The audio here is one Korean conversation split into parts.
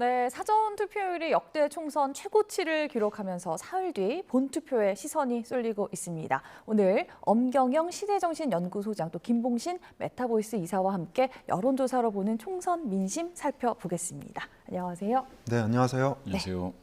네, 사전 투표율이 역대 총선 최고치를 기록하면서 사흘 뒤 본투표에 시선이 쏠리고 있습니다. 오늘 엄경영 시대정신연구소장 또 김봉신 메타보이스 이사와 함께 여론조사로 보는 총선 민심 살펴보겠습니다. 안녕하세요. 네, 안녕하세요. 안녕하세요.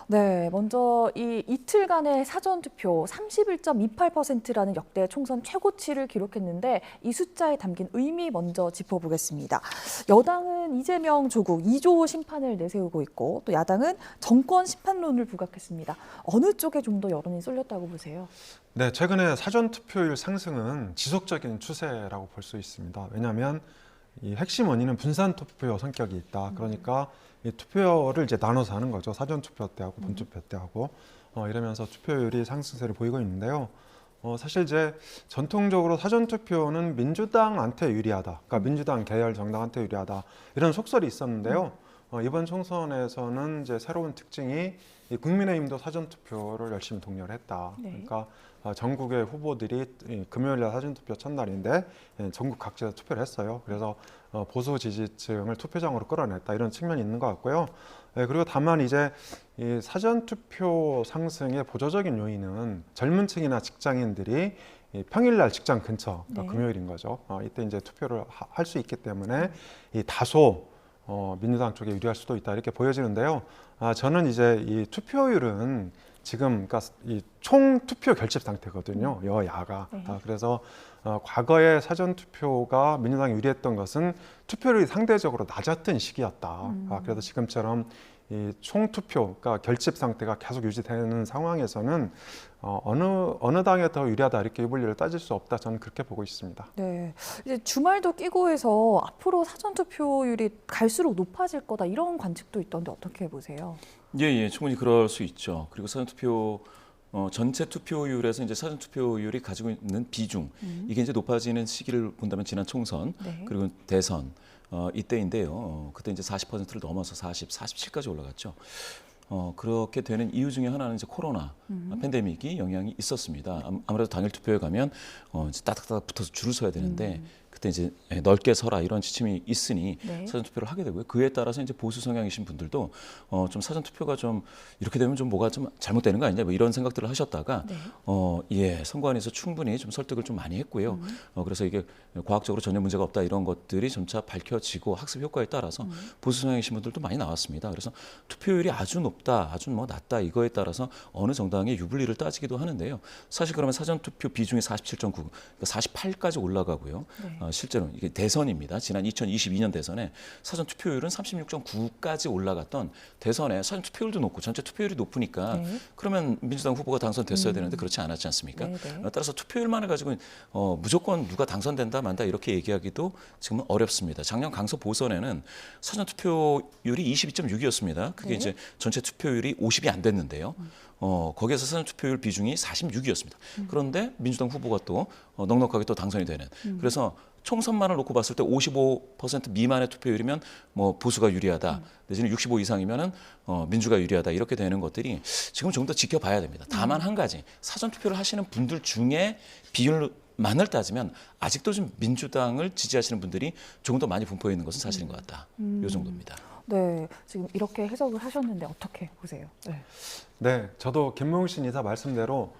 네, 먼저 이 이틀간의 사전투표 31.28%라는 역대 총선 최고치를 기록했는데 이 숫자에 담긴 의미 먼저 짚어보겠습니다. 여당은 이재명 조국 2조 심판을 내세우고 있고 또 야당은 정권 심판론을 부각했습니다. 어느 쪽에 좀 더 여론이 쏠렸다고 보세요? 네, 최근에 사전투표율 상승은 지속적인 추세라고 볼 수 있습니다. 왜냐하면 이 핵심 원인은 분산 투표 성격이 있다. 그러니까 이 투표를 이제 나눠서 하는 거죠. 사전 투표 때하고 본투표 때하고 이러면서 투표율이 상승세를 보이고 있는데요. 사실 이제 전통적으로 사전 투표는 민주당한테 유리하다. 그러니까 민주당 계열 정당한테 유리하다. 이런 속설이 있었는데요. 이번 총선에서는 이제 새로운 특징이 이 국민의힘도 사전 투표를 열심히 독려를 했다. 네. 그러니까 전국의 후보들이 금요일날 사전투표 첫날인데 전국 각지에서 투표를 했어요. 그래서 보수 지지층을 투표장으로 끌어냈다 이런 측면이 있는 것 같고요. 그리고 다만 이제 이 사전투표 상승의 보조적인 요인은 젊은 층이나 직장인들이 이 평일날 직장 근처, 그러니까 네. 금요일인 거죠. 이때 이제 투표를 할 수 있기 때문에 이 다소 민주당 쪽에 유리할 수도 있다 이렇게 보여지는데요. 저는 이제 이 투표율은 지금 그러니까 이 총 투표 결집 상태거든요. 여야가. 네. 그래서 과거에 사전 투표가 민주당이 유리했던 것은 투표율이 상대적으로 낮았던 시기였다. 그래서 지금처럼 이 총 투표, 그러니까 결집 상태가 계속 유지되는 상황에서는 어느 당에 더 유리하다 이렇게 이분리를 따질 수 없다. 저는 그렇게 보고 있습니다. 네, 이제 주말도 끼고 해서 앞으로 사전 투표율이 갈수록 높아질 거다 이런 관측도 있던데 어떻게 보세요? 예, 충분히 그럴 수 있죠. 그리고 사전투표 전체 투표율에서 이제 사전투표율이 가지고 있는 비중 이게 이제 높아지는 시기를 본다면 지난 총선 네. 그리고 대선 이때인데요. 그때 이제 40%를 넘어서 47까지 올라갔죠. 그렇게 되는 이유 중에 하나는 이제 코로나 팬데믹이 영향이 있었습니다. 아무래도 당일 투표에 가면 이제 따닥따닥 붙어서 줄을 서야 되는데 그때 이제 넓게 서라 이런 지침이 있으니 네. 사전 투표를 하게 되고요. 그에 따라서 이제 보수 성향이신 분들도 좀 사전 투표가 좀 이렇게 되면 좀 뭐가 좀 잘못되는 거 아니냐 뭐 이런 생각들을 하셨다가 네. 선관위에서 충분히 좀 설득을 좀 많이 했고요. 그래서 이게 과학적으로 전혀 문제가 없다 이런 것들이 점차 밝혀지고 학습 효과에 따라서 보수 성향이신 분들도 많이 나왔습니다. 그래서 투표율이 아주 높다, 아주 뭐 낮다 이거에 따라서 어느 정당의 유불리를 따지기도 하는데요. 사실 그러면 사전 투표 비중이 47.9, 그러니까 48까지 올라가고요. 네. 실제로 이게 대선입니다. 지난 2022년 대선에 사전 투표율은 36.9까지 올라갔던 대선에 사전 투표율도 높고 전체 투표율이 높으니까 네. 그러면 민주당 후보가 당선됐어야 되는데 그렇지 않았지 않습니까? 네, 네. 따라서 투표율만을 가지고 무조건 누가 당선된다 만다 이렇게 얘기하기도 지금은 어렵습니다. 작년 강서 보선에는 사전 투표율이 22.6이었습니다. 그게 네. 이제 전체 투표율이 50이 안 됐는데요. 거기에서 사전 투표율 비중이 46이었습니다. 그런데 민주당 후보가 또 넉넉하게 또 당선이 되는. 그래서 총선만을 놓고 봤을 때 55% 미만의 투표율이면 뭐 보수가 유리하다. 내지는 65 이상이면은 민주가 유리하다. 이렇게 되는 것들이 지금 좀 더 지켜봐야 됩니다. 다만 한 가지 사전 투표를 하시는 분들 중에 비율만을 따지면 아직도 좀 민주당을 지지하시는 분들이 조금 더 많이 분포해 있는 것은 사실인 것 같다. 이 정도입니다. 네, 지금 이렇게 해석을 하셨는데 어떻게 보세요? 네. 네, 저도 김봉신 이사 말씀대로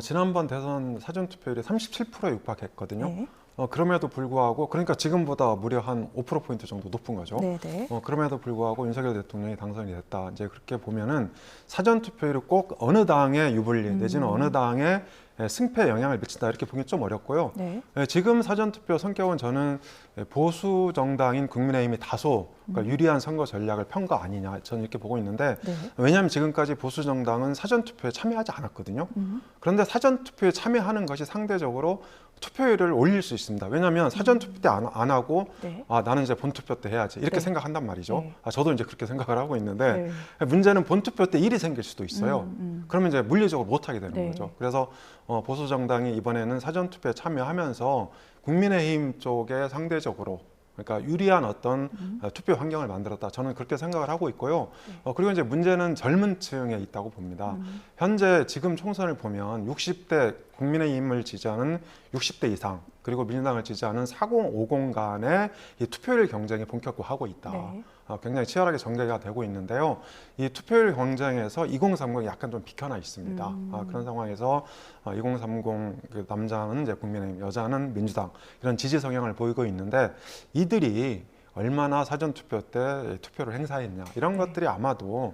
지난번 대선 사전 투표율이 37%에 육박했거든요. 네. 그럼에도 불구하고 그러니까 지금보다 무려 한 5%포인트 정도 높은 거죠. 네, 네. 그럼에도 불구하고 윤석열 대통령이 당선이 됐다. 이제 그렇게 보면은 사전 투표율이 꼭 어느 당의 유불리 내지는 어느 당의 승패에 영향을 미친다 이렇게 보기 좀 어렵고요. 네. 지금 사전투표 성격은 저는 보수 정당인 국민의힘이 다소 그러니까 유리한 선거 전략을 편 거 아니냐 저는 이렇게 보고 있는데 네. 왜냐하면 지금까지 보수 정당은 사전투표에 참여하지 않았거든요. 그런데 사전투표에 참여하는 것이 상대적으로 투표율을 올릴 수 있습니다. 왜냐하면 사전투표 때 안 하고 네. 나는 이제 본투표 때 해야지 이렇게 네. 생각한단 말이죠. 네. 저도 이제 그렇게 생각을 하고 있는데 네. 문제는 본투표 때 일이 생길 수도 있어요. 그러면 이제 물리적으로 못하게 되는 네. 거죠. 그래서 보수 정당이 이번에는 사전투표에 참여하면서 국민의힘 쪽에 상대적으로 그러니까 유리한 어떤 투표 환경을 만들었다. 저는 그렇게 생각을 하고 있고요. 그리고 이제 문제는 젊은 층에 있다고 봅니다. 현재 지금 총선을 보면 60대 국민의힘을 지지하는 60대 이상 그리고 민주당을 지지하는 40, 50 간의 이 투표율 경쟁이 본격화하고 있다. 네. 굉장히 치열하게 전개가 되고 있는데요. 이 투표율 경쟁에서 2030이 약간 좀 비켜나 있습니다. 그런 상황에서 2030 그 남자는 이제 국민의힘, 여자는 민주당 이런 지지 성향을 보이고 있는데 이들이 얼마나 사전투표 때 투표를 행사했냐 이런 것들이 아마도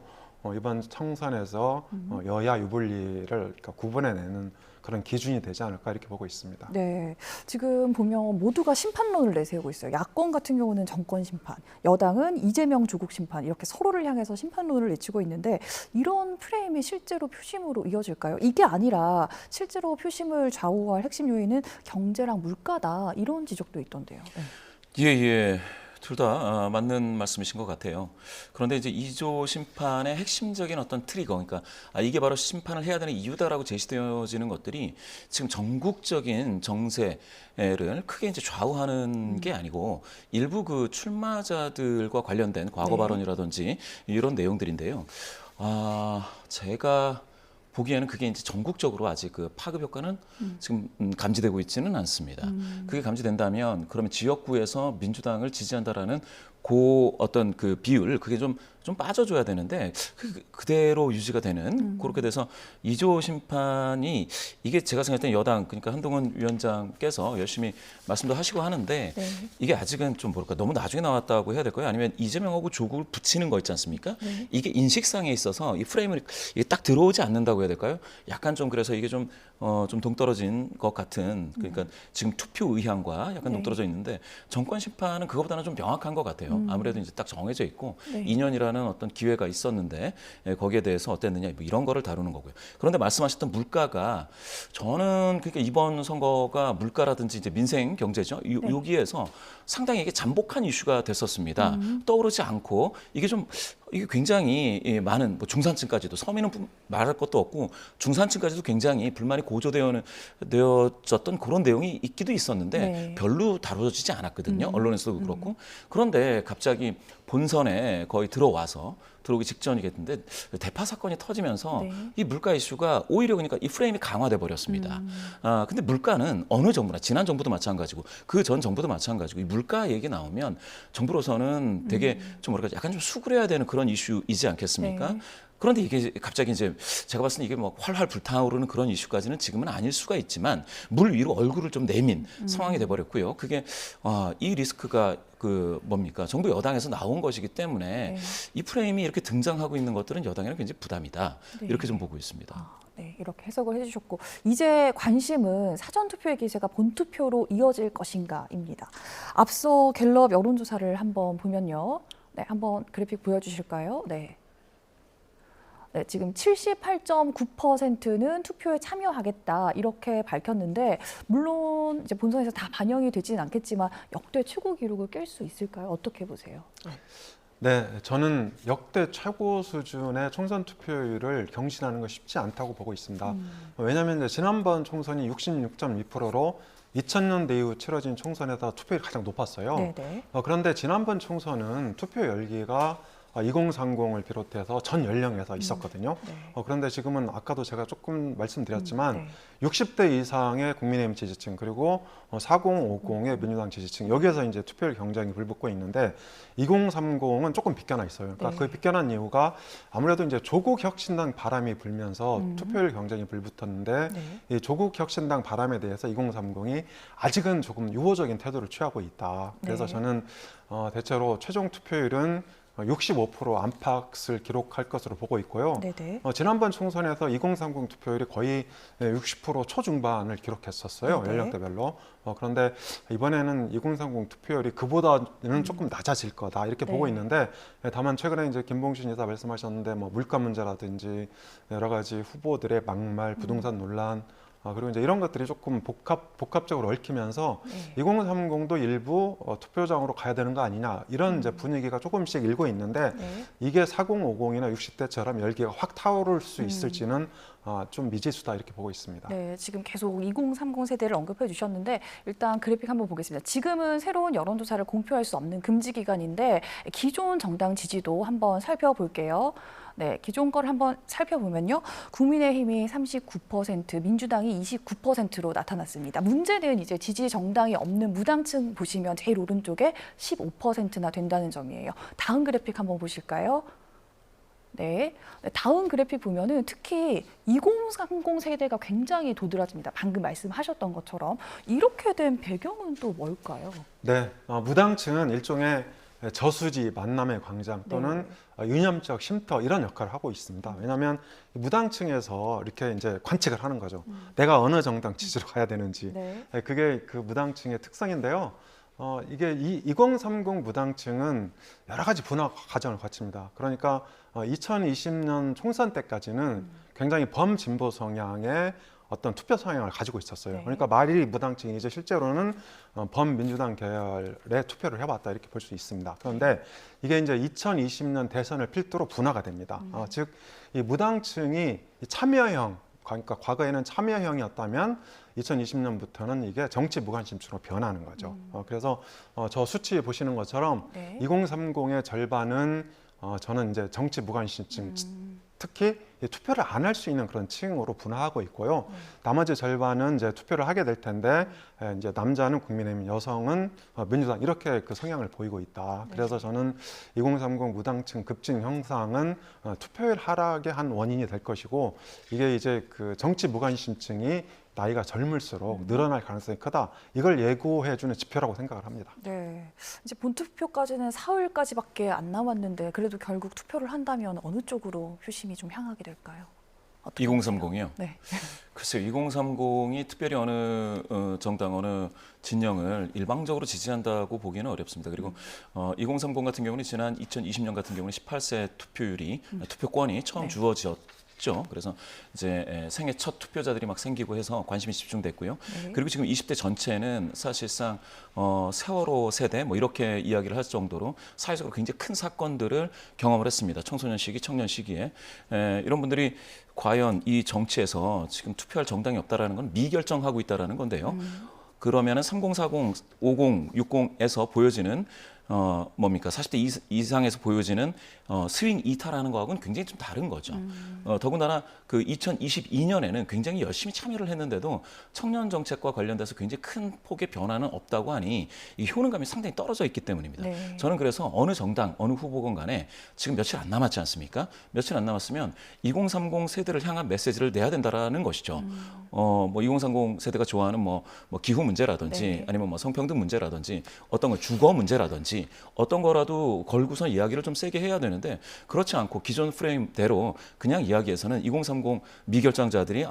이번 총선에서 여야 유불리를 그러니까 구분해내는 그런 기준이 되지 않을까 이렇게 보고 있습니다. 네, 지금 보면 모두가 심판론을 내세우고 있어요. 야권 같은 경우는 정권 심판, 여당은 이재명 조국 심판 이렇게 서로를 향해서 심판론을 내치고 있는데 이런 프레임이 실제로 표심으로 이어질까요? 이게 아니라 실제로 표심을 좌우할 핵심 요인은 경제랑 물가다 이런 지적도 있던데요. 네. 예. 둘 다 맞는 말씀이신 것 같아요. 그런데 이제 2조 심판의 핵심적인 어떤 트리거, 그러니까 이게 바로 심판을 해야 되는 이유다라고 제시되어지는 것들이 지금 전국적인 정세를 크게 이제 좌우하는 게 아니고 일부 그 출마자들과 관련된 과거 발언이라든지 이런 내용들인데요. 제가 보기에는 그게 이제 전국적으로 아직 그 파급 효과는 지금 감지되고 있지는 않습니다. 그게 감지된다면 그러면 지역구에서 민주당을 지지한다라는 어떤 그 비율 그게 좀 빠져줘야 되는데 그대로 유지가 되는 그렇게 돼서 2조 심판이 이게 제가 생각할 때 여당 그러니까 한동훈 위원장께서 열심히 말씀도 하시고 하는데 네. 이게 아직은 좀 뭐랄까 너무 나중에 나왔다고 해야 될까요? 아니면 이재명하고 조국을 붙이는 거 있지 않습니까? 네. 이게 인식상에 있어서 이 프레임을 이게 딱 들어오지 않는다고 해야 될까요? 약간 좀 그래서 이게 좀 동떨어진 것 같은 그러니까 지금 투표 의향과 약간 동떨어져 있는데 정권 심판은 그거보다는 좀 명확한 것 같아요. 아무래도 이제 딱 정해져 있고 네. 2년이라는 어떤 기회가 있었는데 거기에 대해서 어땠느냐 뭐 이런 거를 다루는 거고요. 그런데 말씀하셨던 물가가 저는 그러니까 이번 선거가 물가라든지 이제 민생 경제죠. 여기에서 상당히 이게 잠복한 이슈가 됐었습니다. 떠오르지 않고 이게 굉장히 많은 뭐 중산층까지도 서민은 말할 것도 없고 중산층까지도 굉장히 불만이 고조되어졌던 그런 내용이 있기도 있었는데 네. 별로 다뤄지지 않았거든요. 언론에서도 그렇고. 그런데 갑자기 본선에 거의 들어오기 직전이겠는데 대파 사건이 터지면서 네. 이 물가 이슈가 오히려 그러니까 이 프레임이 강화돼 버렸습니다. 근데 물가는 어느 정부나 지난 정부도 마찬가지고 그 전 정부도 마찬가지고 이 물가 얘기 나오면 정부로서는 되게 좀 뭐랄까 약간 좀 수그려야 되는 그런 이슈이지 않겠습니까? 네. 그런데 이게 갑자기 이제 제가 봤을 때 이게 뭐 활활 불타오르는 그런 이슈까지는 지금은 아닐 수가 있지만 물 위로 얼굴을 좀 내민 상황이 돼버렸고요. 그게 이 리스크가 뭡니까? 정부 여당에서 나온 것이기 때문에 네. 이 프레임이 이렇게 등장하고 있는 것들은 여당에는 굉장히 부담이다. 네. 이렇게 좀 보고 있습니다. 네, 이렇게 해석을 해주셨고 이제 관심은 사전투표의 기세가 본투표로 이어질 것인가입니다. 앞서 갤럽 여론조사를 한번 보면요. 네, 한번 그래픽 보여주실까요? 네. 네, 지금 78.9%는 투표에 참여하겠다 이렇게 밝혔는데 물론 이제 본선에서 다 반영이 되지는 않겠지만 역대 최고 기록을 깰 수 있을까요? 어떻게 보세요? 네, 저는 역대 최고 수준의 총선 투표율을 경신하는 거 쉽지 않다고 보고 있습니다. 왜냐하면 이제 지난번 총선이 66.2%로 2000년대 이후 치러진 총선에서 투표율이 가장 높았어요. 네네. 그런데 지난번 총선은 투표 열기가 2030을 비롯해서 전 연령에서 있었거든요. 네. 그런데 지금은 아까도 제가 조금 말씀드렸지만 네. 60대 이상의 국민의힘 지지층 그리고 4050의 민주당 지지층 여기에서 이제 투표율 경쟁이 불붙고 있는데 2030은 조금 비껴나 있어요. 그러니까 네. 그 비껴난 이유가 아무래도 이제 조국 혁신당 바람이 불면서 투표율 경쟁이 불붙었는데 네. 이 조국 혁신당 바람에 대해서 2030이 아직은 조금 유보적인 태도를 취하고 있다. 그래서 네. 저는 대체로 최종 투표율은 65% 안팎을 기록할 것으로 보고 있고요. 네네. 지난번 총선에서 2030 투표율이 거의 60% 초중반을 기록했었어요. 네네. 연령대별로. 그런데 이번에는 2030 투표율이 그보다는 조금 낮아질 거다 이렇게 네. 보고 있는데 다만 최근에 이제 김봉신 이사 말씀하셨는데 뭐 물가 문제라든지 여러 가지 후보들의 막말, 부동산 논란 그리고 이제 이런 것들이 조금 복합적으로 얽히면서 네. 2030도 일부 투표장으로 가야 되는 거 아니냐 이런 이제 분위기가 조금씩 일고 있는데 네. 이게 4050이나 60대처럼 열기가 확 타오를 수 있을지는 좀 미지수다 이렇게 보고 있습니다. 네, 지금 계속 2030 세대를 언급해 주셨는데 일단 그래픽 한번 보겠습니다. 지금은 새로운 여론조사를 공표할 수 없는 금지 기간인데 기존 정당 지지도 한번 살펴볼게요. 네, 기존 걸 한번 살펴보면요. 국민의힘이 39%, 민주당이 29%로 나타났습니다. 문제는 이제 지지 정당이 없는 무당층 보시면 제일 오른쪽에 15%나 된다는 점이에요. 다음 그래픽 한번 보실까요? 네, 다음 그래픽 보면은 특히 2030 세대가 굉장히 도드라집니다. 방금 말씀하셨던 것처럼 이렇게 된 배경은 또 뭘까요? 네, 무당층은 일종의 저수지 만남의 광장 또는 유념적 쉼터 이런 역할을 하고 있습니다. 왜냐하면 무당층에서 이렇게 이제 관측을 하는 거죠. 내가 어느 정당 지지로 가야 되는지. 네. 그게 그 무당층의 특성인데요. 이게 2030 무당층은 여러 가지 분화 과정을 거칩니다. 그러니까 2020년 총선 때까지는 굉장히 범진보 성향의 어떤 투표 성향을 가지고 있었어요. 네. 그러니까 말이 무당층이 이제 실제로는 범민주당 계열에 투표를 해봤다 이렇게 볼 수 있습니다. 그런데 이게 이제 2020년 대선을 필두로 분화가 됩니다. 즉 이 무당층이 이 참여형, 그러니까 과거에는 참여형이었다면 2020년부터는 이게 정치 무관심층으로 변하는 거죠. 그래서 저 수치 보시는 것처럼 네. 2030의 절반은 저는 이제 정치 무관심층, 특히 투표를 안 할 수 있는 그런 층으로 분화하고 있고요. 나머지 절반은 이제 투표를 하게 될 텐데 이제 남자는 국민의힘, 여성은 민주당 이렇게 그 성향을 보이고 있다. 그래서 저는 2030 무당층 급증 형상은 투표율 하락의 한 원인이 될 것이고 이게 이제 그 정치 무관심층이 나이가 젊을수록 늘어날 가능성이 크다. 이걸 예고해주는 지표라고 생각을 합니다. 네, 이제 본투표까지는 사흘까지밖에 안 남았는데 그래도 결국 투표를 한다면 어느 쪽으로 표심이 좀 향하게 될까요? 2030이요? 네. 글쎄요, 2030이 특별히 어느 정당, 어느 진영을 일방적으로 지지한다고 보기는 어렵습니다. 그리고 2030 같은 경우는 지난 2020년 같은 경우는 18세 투표율이 투표권이 처음 주어졌죠. 그래서 이제 생애 첫 투표자들이 막 생기고 해서 관심이 집중됐고요. 네. 그리고 지금 20대 전체는 사실상 세월호 세대 뭐 이렇게 이야기를 할 정도로 사회적으로 굉장히 큰 사건들을 경험을 했습니다. 청소년 시기, 청년 시기에 이런 분들이 과연 이 정치에서 지금 투표할 정당이 없다라는 건 미결정하고 있다라는 건데요. 그러면은 30, 40, 50, 60에서 보여지는 뭡니까? 40대 이상에서 보여지는 스윙 이탈하는 거하고는 굉장히 좀 다른 거죠. 더군다나 그 2022년에는 굉장히 열심히 참여를 했는데도 청년 정책과 관련돼서 굉장히 큰 폭의 변화는 없다고 하니 이 효능감이 상당히 떨어져 있기 때문입니다. 네. 저는 그래서 어느 정당, 어느 후보건 간에 지금 며칠 안 남았지 않습니까? 며칠 안 남았으면 2030 세대를 향한 메시지를 내야 된다라는 것이죠. 뭐 2030 세대가 좋아하는 뭐 기후 문제라든지 네. 아니면 뭐 성평등 문제라든지 어떤 거 주거 문제라든지 어떤 거라도 걸고선 이야기를 좀 세게 해야 되는데 그렇지 않고 기존 프레임대로 그냥 이야기해서는 2030 미결정자들이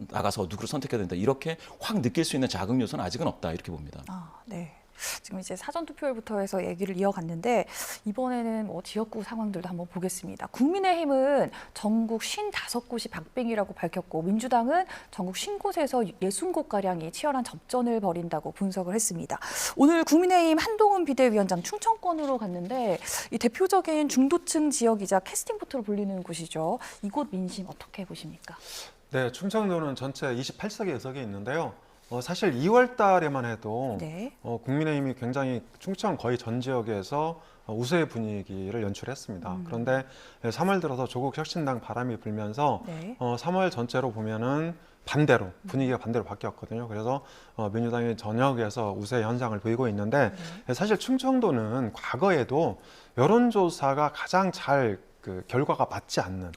나가서 누구를 선택해야 된다 이렇게 확 느낄 수 있는 자극 요소는 아직은 없다 이렇게 봅니다. 네. 지금 이제 사전 투표율부터 해서 얘기를 이어갔는데 이번에는 뭐 지역구 상황들도 한번 보겠습니다. 국민의힘은 전국 55곳이 박빙이라고 밝혔고 민주당은 전국 50곳에서 60곳가량이 치열한 접전을 벌인다고 분석을 했습니다. 오늘 국민의힘 한동훈 비대위원장 충청권으로 갔는데 이 대표적인 중도층 지역이자 캐스팅보트로 불리는 곳이죠. 이곳 민심 어떻게 보십니까? 네, 충청도는 전체 28석의 의석이 있는데요. 사실 2월 달에만 해도 네. 국민의힘이 굉장히 충청 거의 전 지역에서 우세의 분위기를 연출했습니다. 그런데 3월 들어서 조국 혁신당 바람이 불면서 네. 3월 전체로 보면은 반대로 분위기가 반대로 바뀌었거든요. 그래서 민주당이 전역에서 우세 현상을 보이고 있는데 사실 충청도는 과거에도 여론조사가 가장 잘 그 결과가 맞지 않는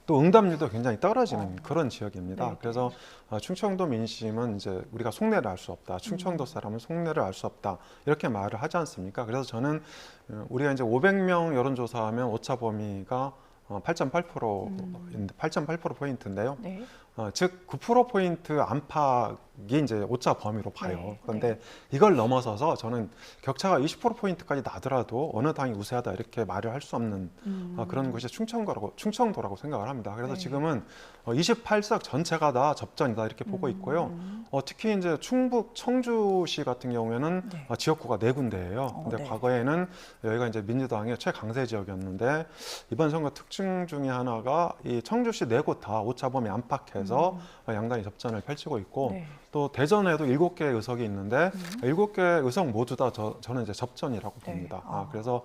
또 응답률도 굉장히 떨어지는 그런 지역입니다. 네. 그래서 충청도 민심은 이제 우리가 속내를 알 수 없다. 충청도 사람은 속내를 알 수 없다. 이렇게 말을 하지 않습니까? 그래서 저는 우리가 이제 500명 여론조사하면 오차 범위가 8.8%인데 8.8% 포인트인데요. 네. 즉 9%포인트 안팎이 이제 오차 범위로 봐요. 네, 그런데 이걸 넘어서서 저는 격차가 20%포인트까지 나더라도 어느 당이 우세하다 이렇게 말을 할 수 없는 그런 곳이 충청도라고 생각을 합니다. 그래서 네. 지금은 28석 전체가 다 접전이다 이렇게 보고 있고요. 특히 이제 충북 청주시 같은 경우에는 네. 지역구가 4군데예요. 근데 네. 과거에는 여기가 이제 민주당의 최강세 지역이었는데 이번 선거 특징 중에 하나가 이 청주시 4곳 다 오차범위 안팎에서 양당이 접전을 펼치고 있고 네. 또 대전에도 7개의 의석이 있는데 7개의 의석 모두 다 저는 이제 접전이라고 네. 봅니다. 그래서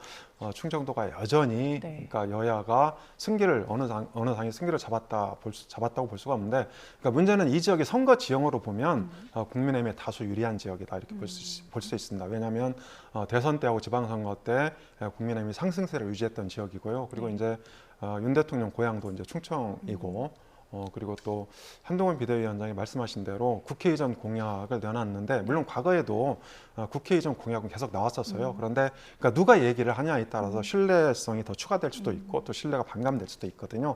충청도가 여전히 네. 그러니까 여야가 승기를 어느 당이 승기를 잡았다고 볼 수가 없는데 그러니까 문제는 이 지역이 선거 지형으로 보면 국민의힘의 다수 유리한 지역이다 이렇게 볼 수 있습니다. 왜냐하면 대선 때하고 지방선거 때 국민의힘이 상승세를 유지했던 지역이고요. 그리고 이제 윤 대통령 고향도 이제 충청이고 그리고 또 한동훈 비대위원장이 말씀하신 대로 국회 이전 공약을 내놨는데 물론 과거에도 국회 이전 공약은 계속 나왔었어요. 그런데 그러니까 누가 얘기를 하냐에 따라서 신뢰성이 더 추가될 수도 있고 또 신뢰가 반감될 수도 있거든요.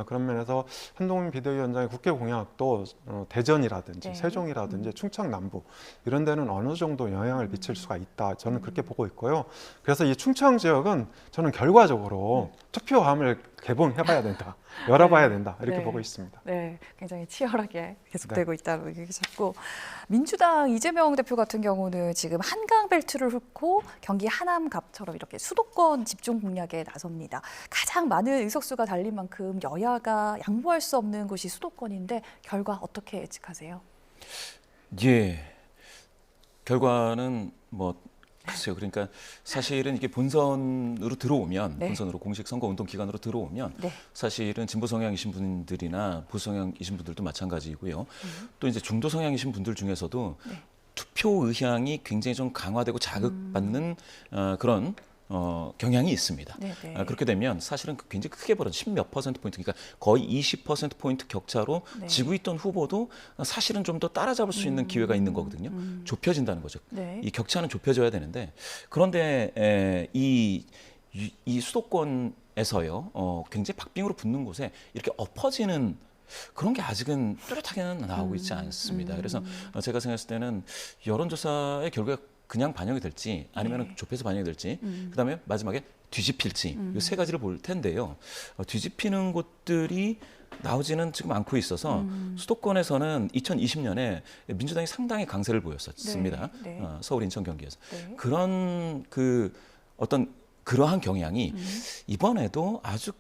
그런 면에서 한동훈 비대위원장의 국회 공약도 대전이라든지 네. 세종이라든지 충청 남부 이런 데는 어느 정도 영향을 미칠 수가 있다. 저는 그렇게 보고 있고요. 그래서 이 충청 지역은 저는 결과적으로 투표함을 개봉해봐야 된다. 열어봐야 된다. 이렇게 네. 보고 있습니다. 네, 굉장히 치열하게 계속되고 있다고 얘기하셨고 민주당 이재명 대표 같은 경우는 지금 한강 벨트를 훑고 경기 하남갑처럼 이렇게 수도권 집중 공략에 나섭니다. 가장 많은 의석수가 달린 만큼 여야가 양보할 수 없는 곳이 수도권인데 결과 어떻게 예측하세요? 예, 결과는 뭐 글쎄요. 그러니까 사실은 이게 본선으로 들어오면 네. 본선으로 공식 선거 운동 기간으로 들어오면 네. 사실은 진보 성향이신 분들이나 보수 성향이신 분들도 마찬가지이고요. 또 이제 중도 성향이신 분들 중에서도 네. 투표 의향이 굉장히 좀 강화되고 자극받는 그런 경향이 있습니다. 네, 네. 그렇게 되면 사실은 굉장히 크게 벌어져 10몇 퍼센트 포인트, 그러니까 거의 20% 포인트 격차로 네. 지고 있던 후보도 사실은 좀 더 따라잡을 수 있는 기회가 있는 거거든요. 좁혀진다는 거죠. 네. 이 격차는 좁혀져야 되는데 그런데 이 수도권에서요, 굉장히 박빙으로 붙는 곳에 이렇게 엎어지는 그런 게 아직은 뚜렷하게는 나오고 있지 않습니다. 그래서 제가 생각했을 때는 여론조사의 결과가 그냥 반영이 될지 아니면 네. 좁혀서 반영이 될지 그다음에 마지막에 뒤집힐지 이 세 가지를 볼 텐데요. 뒤집히는 곳들이 나오지는 지금 않고 있어서 수도권에서는 2020년에 민주당이 상당히 강세를 보였었습니다. 네, 네. 서울, 인천, 경기에서. 네. 그런 어떤 그러한 경향이 이번에도 아주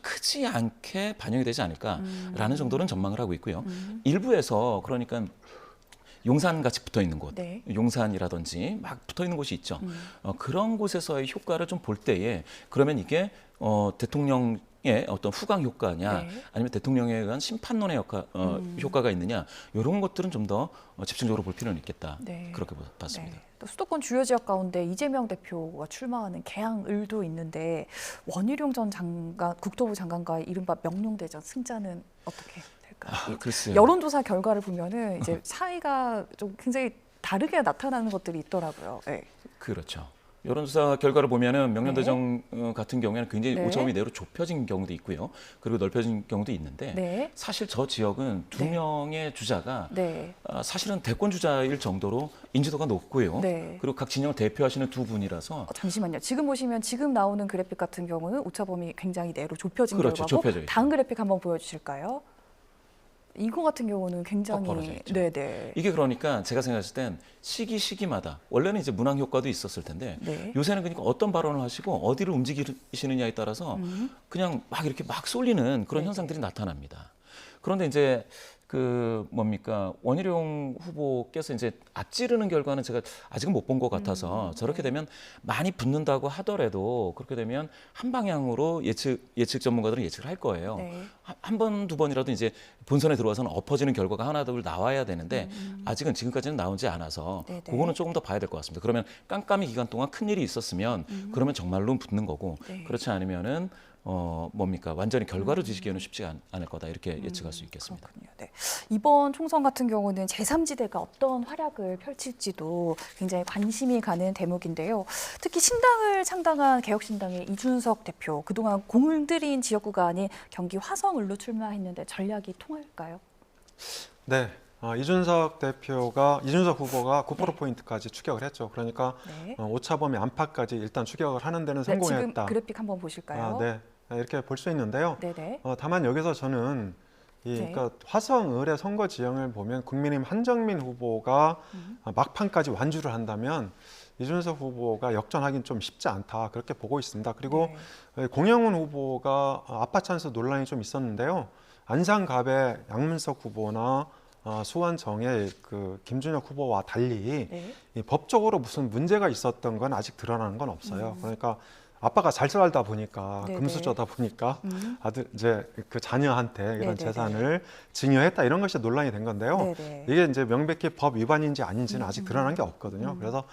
크지 않게 반영이 되지 않을까라는 정도는 전망을 하고 있고요. 일부에서 그러니까 용산 같이 붙어 있는 곳, 네. 용산이라든지 막 붙어 있는 곳이 있죠. 그런 곳에서의 효과를 좀 볼 때에 그러면 이게 대통령의 어떤 후광 효과냐, 네. 아니면 대통령에 의한 심판론의 효과가 있느냐, 이런 것들은 좀 더 집중적으로 볼 필요는 있겠다. 네. 그렇게 봤습니다. 네. 또 수도권 주요 지역 가운데 이재명 대표가 출마하는 개항을도 있는데 원희룡 전 장관, 국토부 장관과의 이른바 명룡대전 승자는 어떻게 될까요? 글쎄요. 여론조사 결과를 보면은 이제 차이가 좀 굉장히 다르게 나타나는 것들이 있더라고요. 네. 그렇죠. 여론조사 결과를 보면은 명령대정 같은 경우에는 굉장히 네. 오차범위 내로 좁혀진 경우도 있고요. 그리고 넓혀진 경우도 있는데 네. 사실 저 지역은 두 네. 명의 주자가 네. 사실은 대권 주자일 정도로 인지도가 높고요. 네. 그리고 각 진영을 대표하시는 두 분이라서 잠시만요. 지금 보시면 지금 나오는 그래픽 같은 경우는 오차범위 굉장히 내로 좁혀진 그렇죠. 결과고 좁혀져 있죠. 다음 그래픽 한번 보여주실까요? 이거 같은 경우는 꽉 벌어져 굉장히 있죠. 네네. 이게 그러니까 제가 생각했을 땐 시기마다 원래는 이제 문항 효과도 있었을 텐데 네. 요새는 그러니까 어떤 발언을 하시고 어디를 움직이시느냐에 따라서 그냥 막 이렇게 막 쏠리는 그런 네. 현상들이 나타납니다. 그런데 이제 원희룡 후보께서 이제 앞지르는 결과는 제가 아직은 못 본 것 같아서 저렇게 되면 많이 붙는다고 하더라도 그렇게 되면 한 방향으로 예측 전문가들은 예측을 할 거예요. 네. 한 번, 두 번이라도 이제 본선에 들어와서는 엎어지는 결과가 하나 둘 나와야 되는데 아직은 지금까지는 나오지 않아서 네네. 그거는 조금 더 봐야 될 것 같습니다. 그러면 깜깜이 기간 동안 큰 일이 있었으면 그러면 정말로 붙는 거고 네. 그렇지 않으면은 완전히 결과를 뒤지기에는 쉽지 않을 거다 이렇게 예측할 수 있겠습니다. 그렇군요. 네. 이번 총선 같은 경우는 제3지대가 어떤 활약을 펼칠지도 굉장히 관심이 가는 대목인데요. 특히 신당을 창당한 개혁신당의 이준석 대표, 그동안 공들인 지역구가 아닌 경기 화성을로 출마했는데 전략이 통할까요? 네. 이준석 후보가 9%포인트까지 추격을 했죠. 그러니까 네. 오차 범위 안팎까지 일단 추격을 하는 데는 네, 지금 성공했다. 그래픽 한번 보실까요? 네. 이렇게 볼 수 있는데요. 네네. 다만 여기서 저는 네. 그러니까 화성, 을의 선거 지형을 보면 국민의힘 한정민 후보가 막판까지 완주를 한다면 이준석 후보가 역전하기는 좀 쉽지 않다 그렇게 보고 있습니다. 그리고 공영훈 후보가 아빠 찬스 논란이 좀 있었는데요. 안산갑의 양문석 후보나 수원정의 그 김준혁 후보와 달리 네. 이 법적으로 무슨 문제가 있었던 건 아직 드러나는 건 없어요. 그러니까 아빠가 잘 살다 보니까 네네. 금수저다 보니까 아들 이제 그 자녀한테 이런 네네네. 재산을 증여했다 이런 것이 논란이 된 건데요. 네네. 이게 이제 명백히 법 위반인지 아닌지는 아직 드러난 게 없거든요. 그래서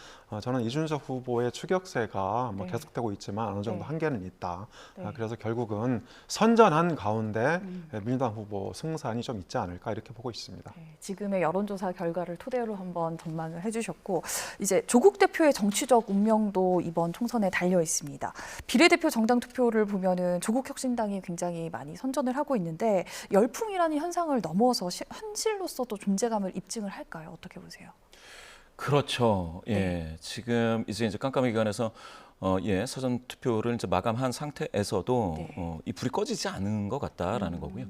저는 이준석 후보의 추격세가 뭐 네. 계속되고 있지만 어느 정도 네. 한계는 있다. 네. 그래서 결국은 선전한 가운데 민주당 후보 승산이 좀 있지 않을까 이렇게 보고 있습니다. 네, 지금의 여론조사 결과를 토대로 한번 전망을 해주셨고 이제 조국 대표의 정치적 운명도 이번 총선에 달려 있습니다. 비례대표 정당 투표를 보면은 조국 혁신당이 굉장히 많이 선전을 하고 있는데 열풍이라는 현상을 넘어서 현실로서도 존재감을 입증을 할까요? 어떻게 보세요? 그렇죠. 예. 네. 지금 이제 깜깜이 기간에서 사전 투표를 이제 마감한 상태에서도 네. 이 불이 꺼지지 않은 것 같다라는 거고요.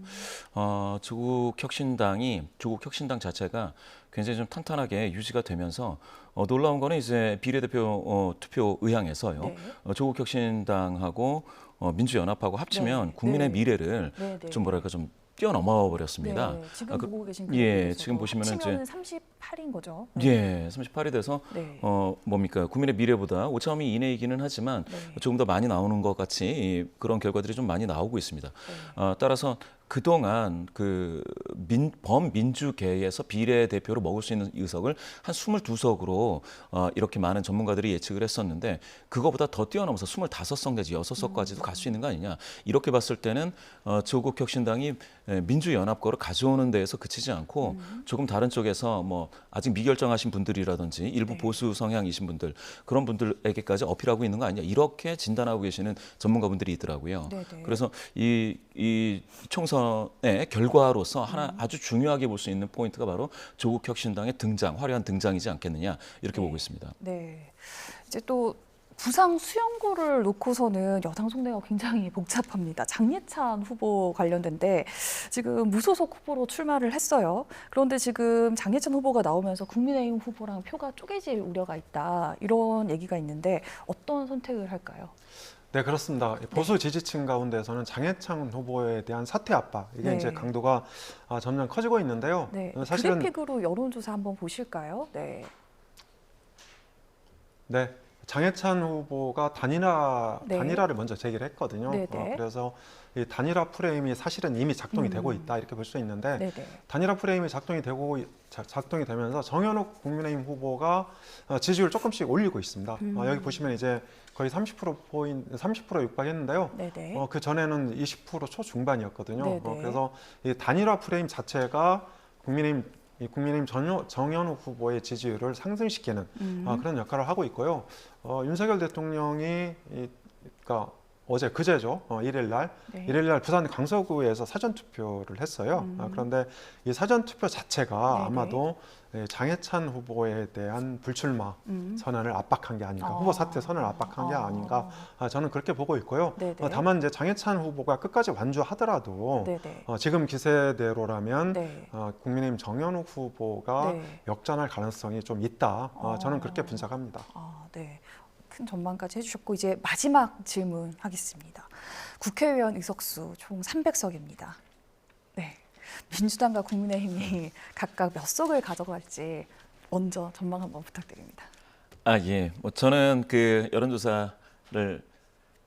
조국 혁신당 자체가 굉장히 좀 탄탄하게 유지가 되면서 놀라운 거는 이제 비례대표 투표 의향에서요. 네. 조국 혁신당하고 민주연합하고 합치면 네. 국민의 네. 미래를 네, 네. 좀 뭐랄까 좀 뛰어넘어 버렸습니다. 네, 지금 보고 계신 지금 보시면은 이제 38인 거죠. 38이 돼서 네. 뭡니까 국민의 미래보다 오차범위 이내이기는 하지만 네. 조금 더 많이 나오는 것 같이 그런 결과들이 좀 많이 나오고 있습니다. 따라서 그동안 그 범민주계에서 비례대표로 먹을 수 있는 의석을 한 22석으로 이렇게 많은 전문가들이 예측을 했었는데 그거보다 더 뛰어넘어서 25석 내지 6석까지도 갈 수 있는 거 아니냐. 이렇게 봤을 때는 조국 혁신당이 민주연합 거를 가져오는 데에서 그치지 않고 조금 다른 쪽에서 뭐 아직 미결정하신 분들이라든지 일부 네. 보수 성향이신 분들 그런 분들에게까지 어필하고 있는 거 아니냐. 이렇게 진단하고 계시는 전문가분들이 있더라고요. 네네. 그래서 이 총선의 결과로서 하나 아주 중요하게 볼 수 있는 포인트가 바로 조국 혁신당의 화려한 등장이지 않겠느냐 이렇게 보고 있습니다. 네. 이제 또 부상 수용고를 놓고서는 여당 속내가 굉장히 복잡합니다. 장예찬 후보 관련된데 지금 무소속 후보로 출마를 했어요. 그런데 지금 장예찬 후보가 나오면서 국민의힘 후보랑 표가 쪼개질 우려가 있다. 이런 얘기가 있는데 어떤 선택을 할까요? 네, 그렇습니다. 보수 지지층 가운데서는 장해찬 후보에 대한 사퇴 압박 이게 네. 이제 강도가 점점 커지고 있는데요. 네. 사실은 그래픽으로 여론조사 한번 보실까요? 네. 네. 장해찬 후보가 네. 단일화를 먼저 제기를 했거든요. 네네. 그래서 이 단일화 프레임이 사실은 이미 작동이 되고 있다 이렇게 볼 수 있는데 네네. 단일화 프레임이 작동이 되면서 정현욱 국민의힘 후보가 지지율 조금씩 올리고 있습니다. 여기 보시면 이제 거의 30% 육박했는데요. 네네. 그 전에는 20% 초중반이었거든요. 네네. 그래서 이 단일화 프레임 자체가 국민의힘 정현욱 후보의 지지율을 상승시키는 그런 역할을 하고 있고요. 윤석열 대통령이 그러니까 그제죠. 1일 날 부산 강서구에서 사전 투표를 했어요. 그런데 이 사전 투표 자체가 네네. 아마도 장해찬 후보에 대한 불출마 선언을 압박한 게 아닌가, 후보 사퇴 선언을 압박한 게 아닌가, 저는 그렇게 보고 있고요. 네네. 다만 이제 장해찬 후보가 끝까지 완주하더라도 네네. 지금 기세대로라면 네. 국민의힘 정현욱 후보가 네. 역전할 가능성이 좀 있다. 저는 그렇게 분석합니다. 네. 큰 전망까지 해주셨고 이제 마지막 질문 하겠습니다. 국회의원 의석수 총 300석입니다. 네. 민주당과 국민의힘이 각각 몇 석을 가져갈지 먼저 전망 한번 부탁드립니다. 예. 저는 그 여론조사를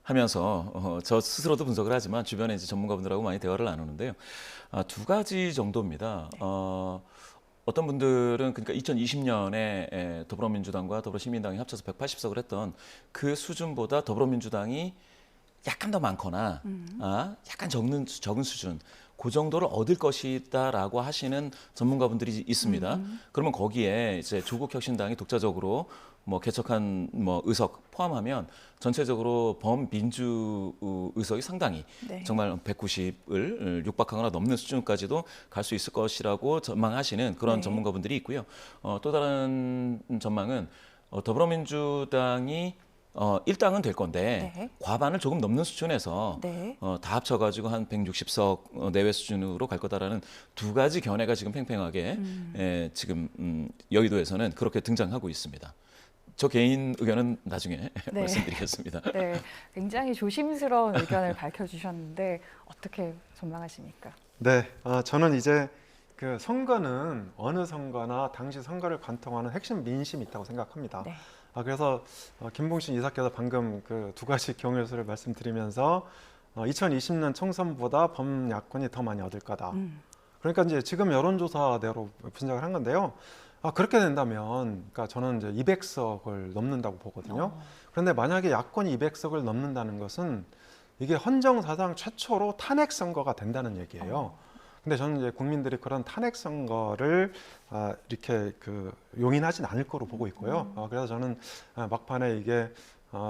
하면서 저 스스로도 분석을 하지만 주변에 이제 전문가분들하고 많이 대화를 나누는데요. 두 가지 정도입니다. 어떤 분들은 그러니까 2020년에 더불어민주당과 더불어시민당이 합쳐서 180석을 했던 그 수준보다 더불어민주당이 약간 더 많거나 약간 적은 수준 그 정도를 얻을 것이다라고 하시는 전문가분들이 있습니다. 그러면 거기에 이제 조국 혁신당이 독자적으로 뭐 개척한 뭐 의석 포함하면 전체적으로 범민주 의석이 상당히 네. 정말 190을 육박하거나 넘는 수준까지도 갈 수 있을 것이라고 전망하시는 그런 네. 전문가분들이 있고요. 또 다른 전망은 더불어민주당이 일당은 될 건데 네. 과반을 조금 넘는 수준에서 네. 다 합쳐가지고 한 160석 내외 수준으로 갈 거다라는 두 가지 견해가 지금 팽팽하게 지금 여의도에서는 그렇게 등장하고 있습니다. 저 개인 의견은 나중에 네. 말씀드리겠습니다. 네, 굉장히 조심스러운 의견을 밝혀주셨는데 어떻게 전망하십니까? 네, 저는 이제 그 선거는 어느 선거나 당시 선거를 관통하는 핵심 민심이 있다고 생각합니다. 네. 그래서 김봉신 이사께서 방금 그 두 가지 경우의 수를 말씀드리면서 2020년 총선보다 범야권이 더 많이 얻을 거다. 그러니까 이제 지금 여론조사대로 분석을 한 건데요. 그렇게 된다면, 그러니까 저는 이제 200석을 넘는다고 보거든요. 그런데 만약에 야권이 200석을 넘는다는 것은 이게 헌정 사상 최초로 탄핵 선거가 된다는 얘기예요. 근데 저는 이제 국민들이 그런 탄핵 선거를 이렇게 그 용인하진 않을 거로 보고 있고요. 그래서 저는 막판에 이게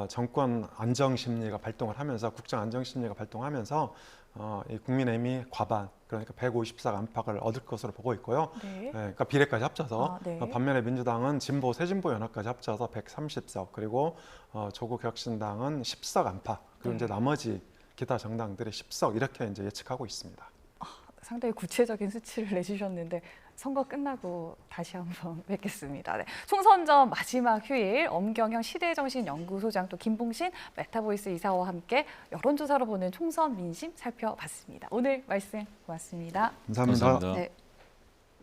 정권 안정 심리가 발동을 하면서 국정 안정 심리가 발동하면서 이 국민의힘이 과반 그러니까 150석 안팎을 얻을 것으로 보고 있고요. 네. 그러니까 비례까지 합쳐서 네. 반면에 민주당은 진보 새진보 연합까지 합쳐서 130석 그리고 조국혁신당은 10석 안팎 그리고 네. 이제 나머지 기타 정당들이 10석 이렇게 이제 예측하고 있습니다. 상당히 구체적인 수치를 내주셨는데 선거 끝나고 다시 한번 뵙겠습니다. 네. 총선 전 마지막 휴일 엄경영 시대정신연구소장 또 김봉신 메타보이스 이사와 함께 여론조사로 보는 총선 민심 살펴봤습니다. 오늘 말씀 고맙습니다. 감사합니다. 감사합니다. 네.